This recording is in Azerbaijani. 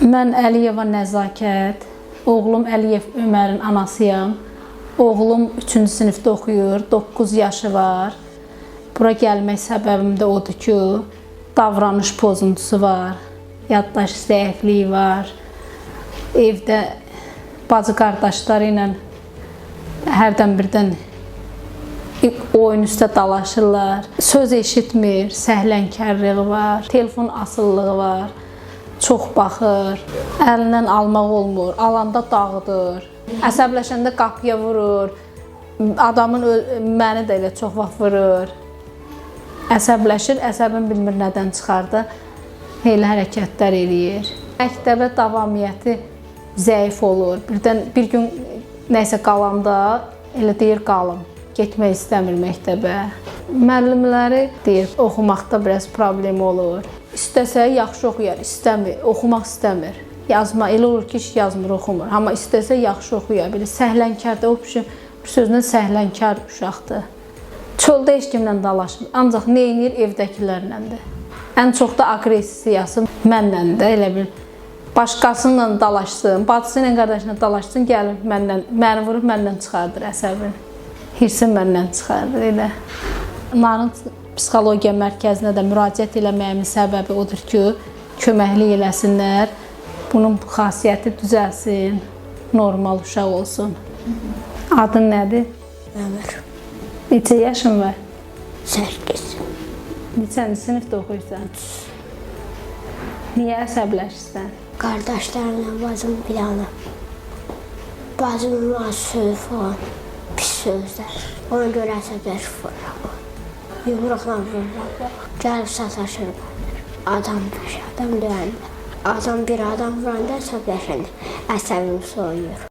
Mən Əliyeva Nəzakət, oğlum Əliyev Ömərin anasıyam. Oğlum 3-cü sinifdə oxuyur, 9 yaşı var. Bura gəlmək səbəbim də odur ki, davranış pozuntusu var, yaddaş zəifliyi var. Evdə bacı qardaşları ilə hərdən birdən oyun üstə dalaşırlar. Söz eşitmir, səhlənkarlığı var, telefon asılılığı var. Çox baxır, əlindən almaq olmur, alanda dağıdır. Əsəbləşəndə qapıya vurur, məni də elə çox vaxt vurur. Əsəbləşir, əsəbin bilmir nədən çıxardı, elə hərəkətlər eləyir. Məktəbə davamiyyəti zəif olur. Bir gün nəsə qalanda elə deyir qalım, getmək istəmir məktəbə. Müəllimləri deyir, oxumaqda biraz problem olur. İstəsə yaxşı oxuyar, oxumaq istəmir. Yazma, elə olur ki, yazmır, oxumur. Amma istəsə yaxşı oxuya bilir. Səhlənkərdir, o bir sözlə səhlənkar uşaqdır. Çöldə heç kimlə dalaşmır, ancaq nə edir evdəkilərləndir. Ən çox da aqressiyası mənlə də elə bil. Başqasıyla dalaşsın, bacısı ilə qardaşına dalaşsın, gəlib məni vurub məndən çıxardır əsəbini. Hirsin məndən çıxardır, elə. Narınc psixologiya mərkəzinə də müraciət eləməyimin səbəbi odur ki, köməklik eləsinlər, bunun xasiyyəti düzəlsin, normal uşaq olsun. Adın nədir? Ömür. Neçə yaşın var? 8. Neçənci sinifdə oxuyursan? Niyə əsəbləşirsən? Qardaşlarımla bacım bir yana. Bacımın söz falan, pis sözlər. Ona görə əsəbləşib vururam. Yumruqla vururam. Gəlib sataşır. Adam döyəndə. Bir adam vuranda əsəbləşəndə əsəbim soyuyur.